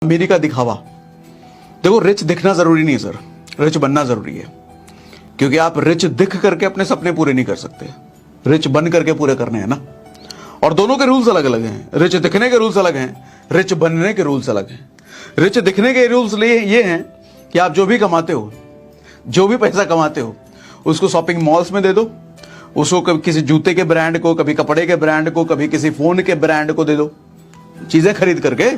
अमीरी का दिखावा। देखो, रिच दिखना जरूरी नहीं है सर, रिच बनना जरूरी है। क्योंकि आप रिच दिख करके अपने सपने पूरे नहीं कर सकते, रिच बन करके पूरे करने हैं ना। और दोनों के रूल्स अलग अलग हैं। रिच दिखने के रूल्स अलग हैं, रिच बनने के रूल्स अलग हैं। रिच दिखने के रूल्स ये हैं कि आप जो भी कमाते हो, जो भी पैसा कमाते हो, उसको शॉपिंग मॉल्स में दे दो, उसको कभी किसी जूते के ब्रांड को, कभी कपड़े के ब्रांड को, कभी किसी फोन के ब्रांड को दे दो चीजें खरीद करके,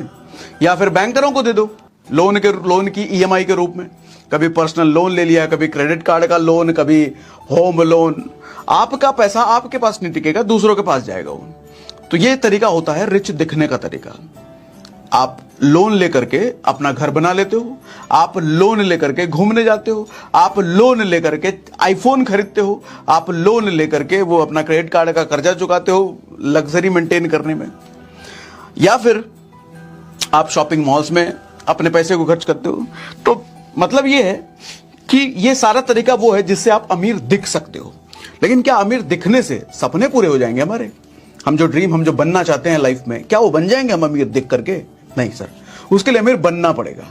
या फिर बैंकरों को दे दो लोन की ईएमआई के रूप में। कभी पर्सनल लोन ले लिया, कभी क्रेडिट कार्ड का लोन, कभी होम लोन। आपका पैसा आपके पास नहीं टिकेगा, दूसरों के पास जाएगा वो। तो ये तरीका होता है रिच दिखने का तरीका। आप लोन लेकर के अपना घर बना लेते हो, आप लोन लेकर के घूमने जाते हो, आप लोन लेकर के आईफोन खरीदते हो, आप लोन लेकर के वो अपना क्रेडिट कार्ड का कर्जा चुकाते हो लग्जरी मेंटेन करने में, या फिर आप शॉपिंग मॉल्स में अपने पैसे को खर्च करते हो। तो मतलब ये है कि ये सारा तरीका वो है जिससे आप अमीर दिख सकते हो। लेकिन क्या अमीर दिखने से सपने पूरे हो जाएंगे हमारे? हम जो बनना चाहते हैं लाइफ में, क्या वो बन जाएंगे हम अमीर दिख करके? नहीं सर, उसके लिए अमीर बनना पड़ेगा।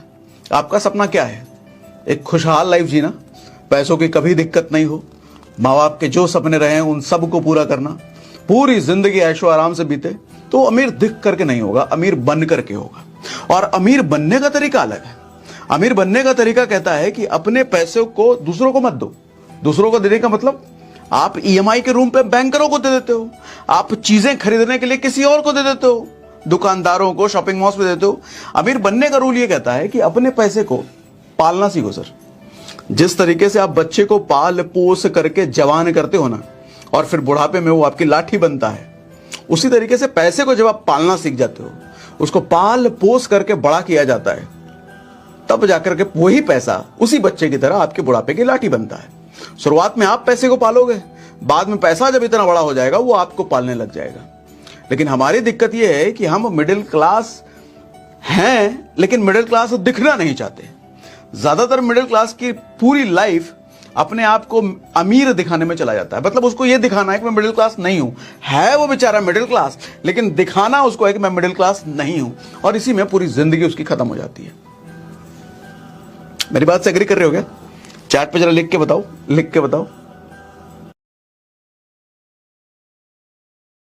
आपका सपना क्या है? एक खुशहाल लाइफ जीना, पैसों की कभी दिक्कत नहीं हो, माँ बाप के जो सपने रहे हैं उन सब को पूरा करना, पूरी जिंदगी ऐशो आराम से बीते। तो अमीर दिख करके नहीं होगा, अमीर बन करके होगा। और अमीर बनने का तरीका अलग है। अमीर बनने का तरीका कहता है कि अपने पैसे को दूसरों को मत दो। दूसरों को देने का मतलब, आप ईएमआई के रूम पे बैंकरों को दे देते हो, आप चीजें खरीदने के लिए किसी और को दे देते हो, दुकानदारों को, शॉपिंग मॉल्स में देते हो। अमीर बनने का रूल ये कहता है कि अपने पैसे को पालना सीखो सर। जिस तरीके से आप बच्चे को पाल पोस करके जवान करते हो ना, और फिर बुढ़ापे में वो आपकी लाठी बनता है, उसी तरीके से पैसे को जब आप पालना सीख जाते हो, उसको पाल पोस करके बड़ा किया जाता है, तब जाकर के वही पैसा उसी बच्चे की तरह आपके बुढ़ापे की लाठी बनता है। शुरुआत में आप पैसे को पालोगे, बाद में पैसा जब इतना बड़ा हो जाएगा वो आपको पालने लग जाएगा। लेकिन हमारी दिक्कत यह है कि हम मिडिल क्लास हैं, लेकिन मिडिल क्लास दिखना नहीं चाहते। ज्यादातर मिडिल क्लास की पूरी लाइफ अपने आप को अमीर दिखाने में चला जाता है। मतलब उसको यह दिखाना है कि मैं मिडिल क्लास नहीं हूं। है वो बेचारा मिडिल क्लास, लेकिन दिखाना उसको है कि मैं मिडिल क्लास नहीं हूं, और इसी में पूरी जिंदगी उसकी खत्म हो जाती है। मेरी बात से एग्री कर रहे हो क्या? चैट पे जरा लिख के बताओ, लिख के बताओ।